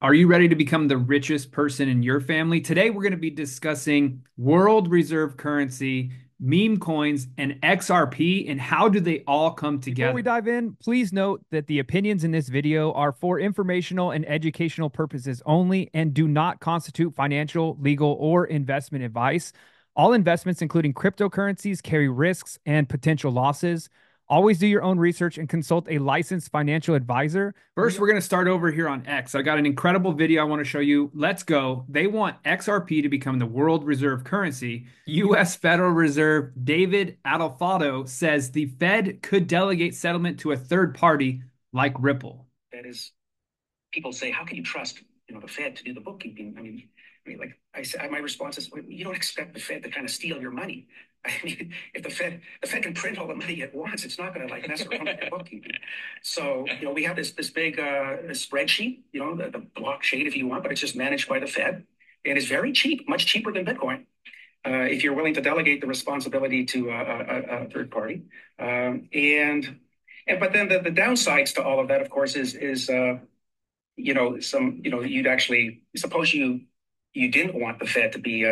Are you ready to become the richest person in your family? Today, we're going to be discussing world reserve currency, meme coins, and XRP, and how do they all come Before we together? dive in, please note that the opinions in this video are for informational and educational purposes only and do not constitute financial, legal, or investment advice. All investments, including cryptocurrencies, carry risks and potential losses. Always do your own research and consult a licensed financial advisor. First, we're going to start over here on X. I got an incredible video I want to show you. Let's go. They want XRP to become the world reserve currency. U.S. Federal Reserve David Adolfado says the Fed could delegate settlement to a third party like Ripple. That is, people say, how can you trust, the Fed to do the bookkeeping? Like I said, my response is, well, you don't expect the Fed to kind of steal your money. I mean, if the Fed can print all the money at once, it's not going to like mess around with the bookkeeping. So, we have this big spreadsheet, the blockchain if you want, but it's just managed by the Fed, and it's very cheap, much cheaper than Bitcoin. If you're willing to delegate the responsibility to a third party, but then the downsides to all of that, of course, is you'd actually suppose you didn't want the Fed to be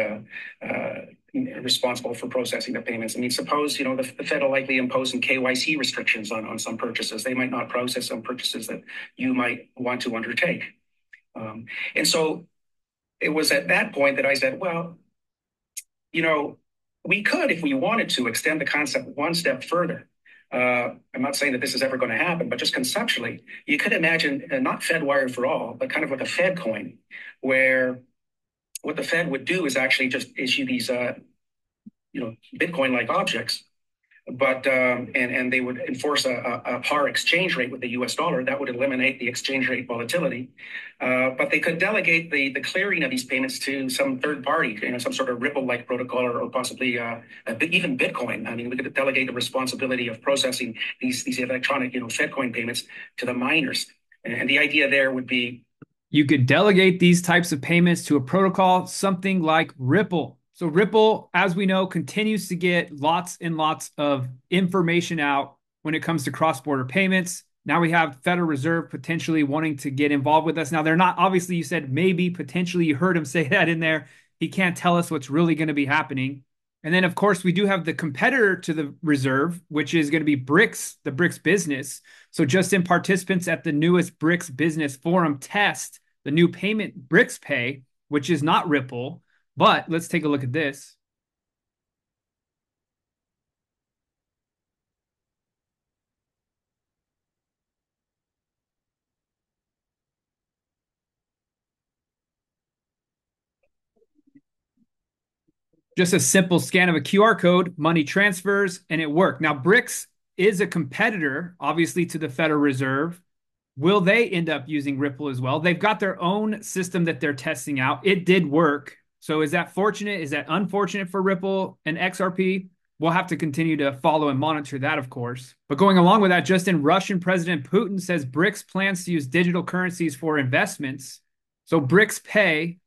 responsible for processing the payments. I mean, suppose the Fed will likely impose some KYC restrictions on some purchases. They might not process some purchases that you might want to undertake. And so it was at that point that I said, well, we could, if we wanted to, extend the concept one step further. I'm not saying that this is ever going to happen, but just conceptually, you could imagine not FedWire for all, but kind of like a Fed coin, where what the Fed would do is actually just issue these, Bitcoin-like objects, but and they would enforce a par exchange rate with the U.S. dollar that would eliminate the exchange rate volatility. But they could delegate the clearing of these payments to some third party, some sort of Ripple-like protocol, or possibly even Bitcoin. I mean, we could delegate the responsibility of processing these electronic, Fedcoin payments to the miners. And the idea there would be You could delegate these types of payments to a protocol, something like Ripple. So Ripple, as we know, continues to get lots and lots of information out when it comes to cross-border payments. Now we have Federal Reserve potentially wanting to get involved with us. Now they're not, obviously you said maybe, potentially, you heard him say that in there. He can't tell us what's really going to be happening. And then, of course, we do have the competitor to the Reserve, which is going to be BRICS, the BRICS business. So just in participants at the newest BRICS business forum test the new payment BRICS Pay, which is not Ripple. But let's take a look at this. Just a simple scan of a QR code, money transfers, and it worked. Now, BRICS is a competitor, obviously, to the Federal Reserve. Will they end up using Ripple as well? They've got their own system that they're testing out. It did work. So is that fortunate? Is that unfortunate for Ripple and XRP? We'll have to continue to follow and monitor that, of course. But going along with that, just in Russian President Putin says BRICS plans to use digital currencies for investments. So BRICS Pay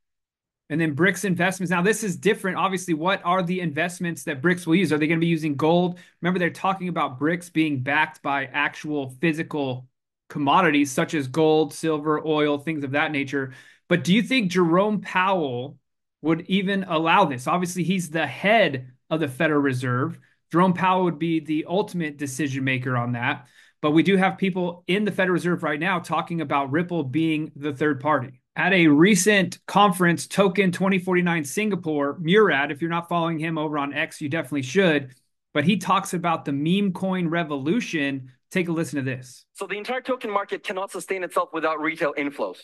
and then BRICS investments. Now, this is different. Obviously, what are the investments that BRICS will use? Are they going to be using gold? Remember, they're talking about BRICS being backed by actual physical commodities such as gold, silver, oil, things of that nature. But do you think Jerome Powell would even allow this? Obviously, he's the head of the Federal Reserve. Jerome Powell would be the ultimate decision maker on that. But we do have people in the Federal Reserve right now talking about Ripple being the third party. At a recent conference, Token 2049 Singapore, Murad, if you're not following him over on X, you definitely should. But he talks about the Memecoin Revolution. Take a listen to this. So the entire token market cannot sustain itself without retail inflows.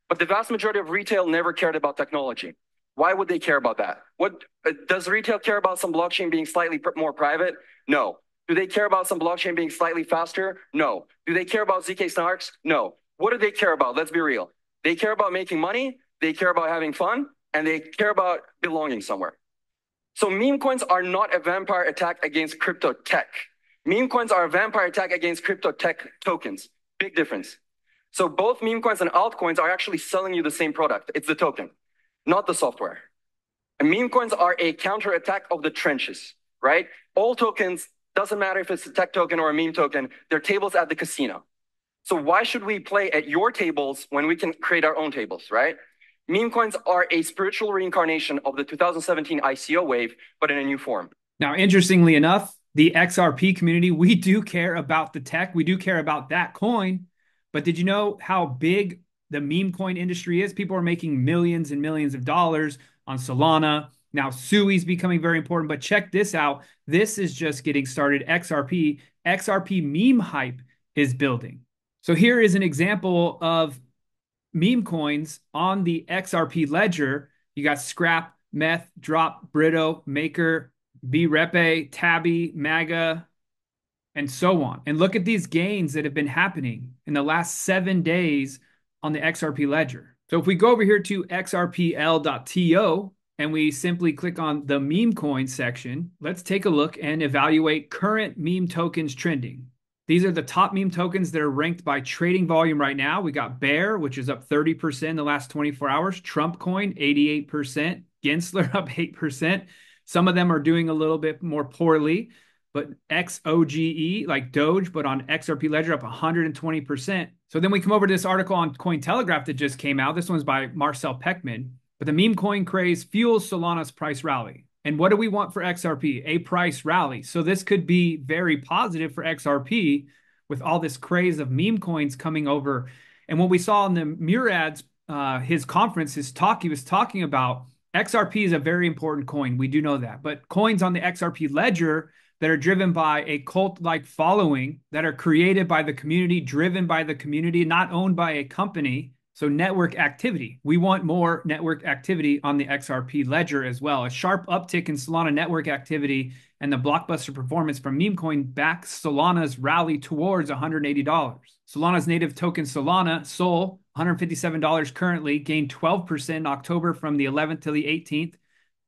But the vast majority of retail never cared about technology. Why would they care about that? What does retail care about some blockchain being slightly more private? No. Do they care about some blockchain being slightly faster? No. Do they care about ZK snarks? No. What do they care about? Let's be real. They care about making money, they care about having fun, and they care about belonging somewhere. So meme coins are not a vampire attack against crypto tech. Meme coins are a vampire attack against crypto tech tokens. Big difference. So both meme coins and altcoins are actually selling you the same product. It's the token, not the software. And meme coins are a counter attack of the trenches, right? All tokens, doesn't matter if it's a tech token or a meme token, they're tables at the casino. So why should we play at your tables when we can create our own tables, right? Meme coins are a spiritual reincarnation of the 2017 ICO wave, but in a new form. Now, interestingly enough, the XRP community, we do care about the tech. We do care about that coin. But did you know how big the meme coin industry is? People are making millions and millions of dollars on Solana. Now, Sui's becoming very important. But check this out. This is just getting started. XRP meme hype is building. So here is an example of meme coins on the XRP ledger. You got Scrap, Meth, Drop, Brito, Maker, BREPE, Tabby, MAGA, and so on. And look at these gains that have been happening in the last 7 days on the XRP ledger. So if we go over here to xrpl.to and we simply click on the meme coin section, let's take a look and evaluate current meme tokens trending. These are the top meme tokens that are ranked by trading volume right now. We got Bear, which is up 30% in the last 24 hours. Trump coin, 88%. Gensler up 8%. Some of them are doing a little bit more poorly, but XOGE, like Doge, but on XRP Ledger up 120%. So then we come over to this article on Cointelegraph that just came out. This one's by Marcel Peckman. But the meme coin craze fuels Solana's price rally. And what do we want for XRP? A price rally. So this could be very positive for XRP with all this craze of meme coins coming over. And what we saw in the Murad's, his conference, his talk, he was talking about XRP is a very important coin. We do know that. But coins on the XRP ledger that are driven by a cult-like following, that are created by the community, driven by the community, not owned by a company. So network activity. We want more network activity on the XRP ledger as well. A sharp uptick in Solana network activity and the blockbuster performance from Memecoin backs Solana's rally towards $180. Solana's native token Solana, SOL, $157 currently, gained 12% in October from the 11th to the 18th.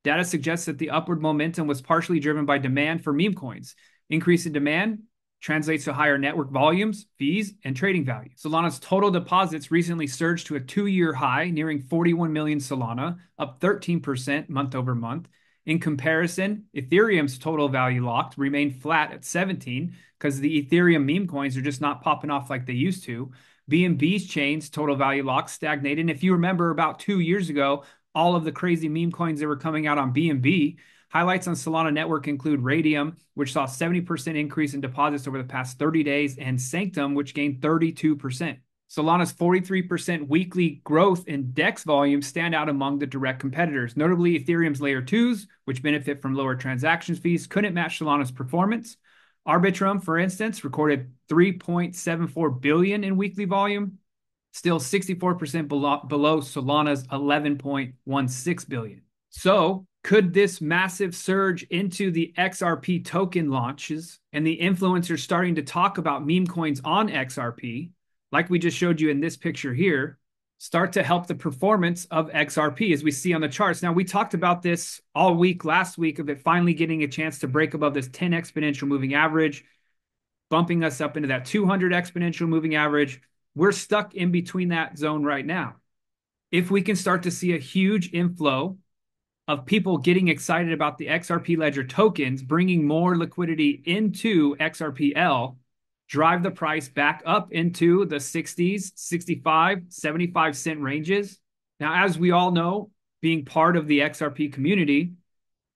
Data suggests that the upward momentum was partially driven by demand for meme coins. Increase in demand translates to higher network volumes, fees, and trading value. Solana's total deposits recently surged to a 2-year high, nearing 41 million Solana, up 13% month over month. In comparison, Ethereum's total value locked remained flat at 17 because the Ethereum meme coins are just not popping off like they used to. BNB's chain's total value locked stagnated. And if you remember about 2 years ago, all of the crazy meme coins that were coming out on BNB, highlights on Solana Network include Radium, which saw a 70% increase in deposits over the past 30 days, and Sanctum, which gained 32%. Solana's 43% weekly growth in DEX volume stand out among the direct competitors. Notably, Ethereum's Layer 2s, which benefit from lower transaction fees, couldn't match Solana's performance. Arbitrum, for instance, recorded 3.74 billion in weekly volume, still 64% below Solana's 11.16 billion. So, could this massive surge into the XRP token launches and the influencers starting to talk about meme coins on XRP, like we just showed you in this picture here, start to help the performance of XRP as we see on the charts? Now, we talked about this all week last week of it finally getting a chance to break above this 10 exponential moving average, bumping us up into that 200 exponential moving average. We're stuck in between that zone right now. If we can start to see a huge inflow of people getting excited about the XRP Ledger tokens, bringing more liquidity into XRPL, drive the price back up into the 60s, 65, 75 cent ranges. Now, as we all know, being part of the XRP community,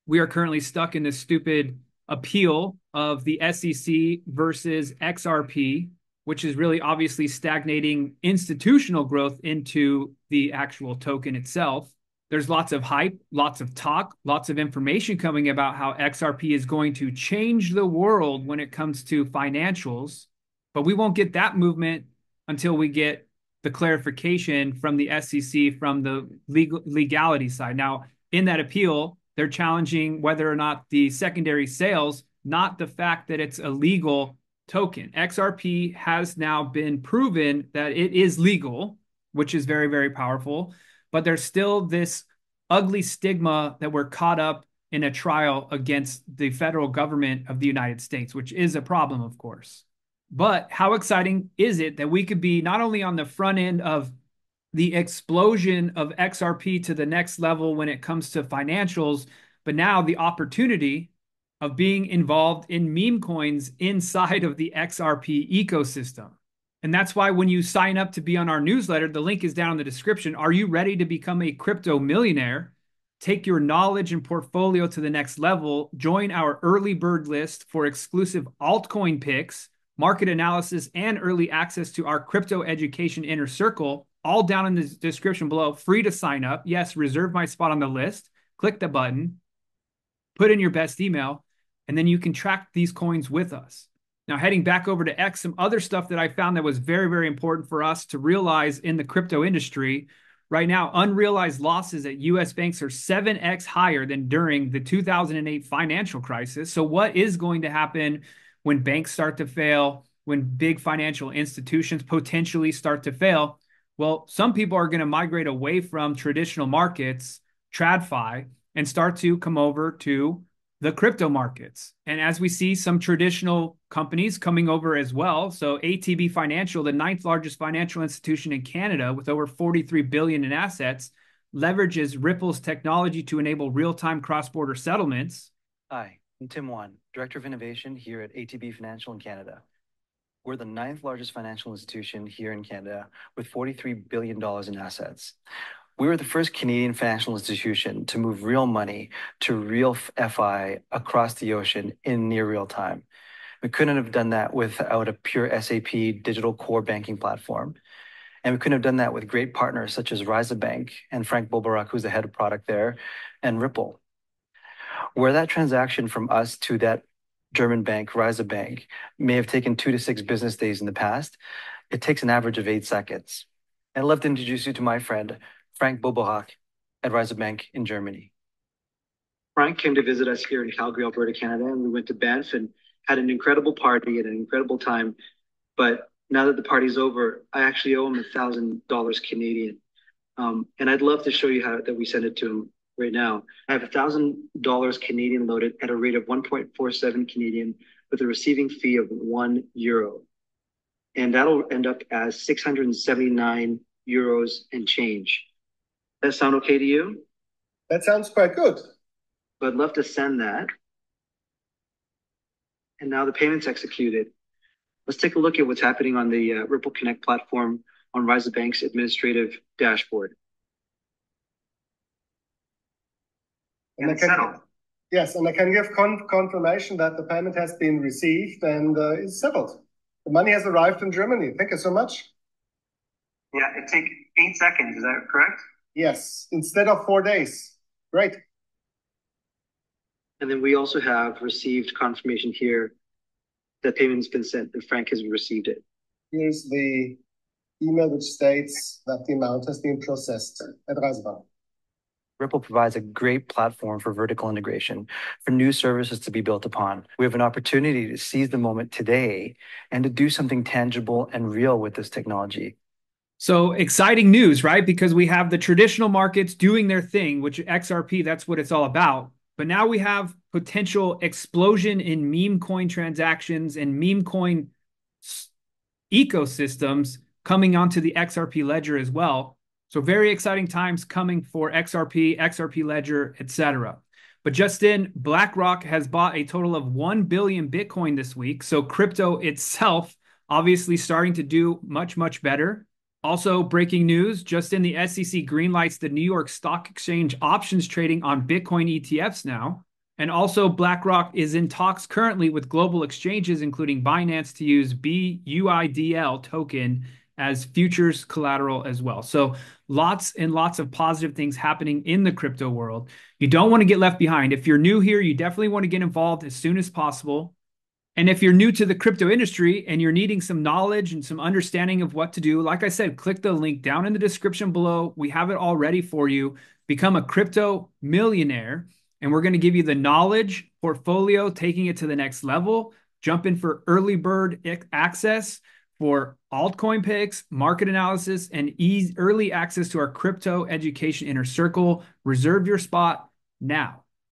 we are currently stuck in this stupid appeal of the SEC versus XRP, which is really obviously stagnating institutional growth into the actual token itself. There's lots of hype, lots of talk, lots of information coming about how XRP is going to change the world when it comes to financials. But we won't get that movement until we get the clarification from the SEC from the legality side. Now, in that appeal, they're challenging whether or not the secondary sales, not the fact that it's a legal token. XRP has now been proven that it is legal, which is very, very powerful. But there's still this ugly stigma that we're caught up in a trial against the federal government of the United States, which is a problem, of course. But how exciting is it that we could be not only on the front end of the explosion of XRP to the next level when it comes to financials, but now the opportunity of being involved in meme coins inside of the XRP ecosystem. And that's why when you sign up to be on our newsletter, the link is down in the description. Are you ready to become a crypto millionaire? Take your knowledge and portfolio to the next level. Join our early bird list for exclusive altcoin picks, market analysis, and early access to our crypto education inner circle, all down in the description below. Free to sign up. Yes, reserve my spot on the list. Click the button, put in your best email, and then you can track these coins with us. Now, heading back over to X, some other stuff that I found that was very, very important for us to realize in the crypto industry. Right now, unrealized losses at U.S. banks are 7x higher than during the 2008 financial crisis. So what is going to happen when banks start to fail, when big financial institutions potentially start to fail? Well, some people are going to migrate away from traditional markets, TradFi, and start to come over to the crypto markets. And as we see some traditional companies coming over as well. So ATB Financial, the 9th largest financial institution in Canada with over 43 billion in assets, leverages Ripple's technology to enable real-time cross-border settlements. Hi, I'm Tim Wan, Director of Innovation here at ATB Financial in Canada. We're the 9th largest financial institution here in Canada with $43 billion in assets. We were the first Canadian financial institution to move real money to real FI across the ocean in near real time. We couldn't have done that without a pure SAP digital core banking platform. And we couldn't have done that with great partners such as Ryza Bank and Frank Bobarak, who's the head of product there, and Ripple. Where that transaction from us to that German bank, Ryza Bank, may have taken 2 to 6 business days in the past, it takes an average of 8 seconds. I'd love to introduce you to my friend, Frank Bobarak at Ryza Bank in Germany. Frank came to visit us here in Calgary, Alberta, Canada, and we went to Banff and had an incredible party and an incredible time. But now that the party's over, I actually owe him $1,000 Canadian. And I'd love to show you how that we send it to him right now. I have $1,000 Canadian loaded at a rate of 1.47 Canadian with a receiving fee of €1. And that'll end up as 679 euros and change. That sound okay to you? That sounds quite good. But I'd love to send that. And now the payment's executed. Let's take a look at what's happening on the Ripple Connect platform on Ryza Bank's administrative dashboard. And yes, and I can give confirmation that the payment has been received and is settled. The money has arrived in Germany. Thank you so much. Yeah, it takes 8 seconds. Is that correct? Yes, instead of 4 days. Great. And then we also have received confirmation here that payment's been sent and Frank has received it. Here's the email which states that the amount has been processed at Ryza Bank. Ripple provides a great platform for vertical integration, for new services to be built upon. We have an opportunity to seize the moment today and to do something tangible and real with this technology. So exciting news, right? Because we have the traditional markets doing their thing, which XRP, that's what it's all about. But now we have potential explosion in meme coin transactions and meme coin ecosystems coming onto the XRP ledger as well. So very exciting times coming for XRP, XRP ledger, etc. But just in, BlackRock has bought a total of 1 billion Bitcoin this week. So crypto itself obviously starting to do much, much better. Also, breaking news, just in, the SEC greenlights the New York Stock Exchange options trading on Bitcoin ETFs now. And also, BlackRock is in talks currently with global exchanges, including Binance, to use BUIDL token as futures collateral as well. So lots and lots of positive things happening in the crypto world. You don't want to get left behind. If you're new here, you definitely want to get involved as soon as possible. And if you're new to the crypto industry and you're needing some knowledge and some understanding of what to do, like I said, click the link down in the description below. We have it all ready for you. Become a crypto millionaire. And we're going to give you the knowledge portfolio, taking it to the next level. Jump in for early bird access for altcoin picks, market analysis, and early access to our crypto education inner circle. Reserve your spot now.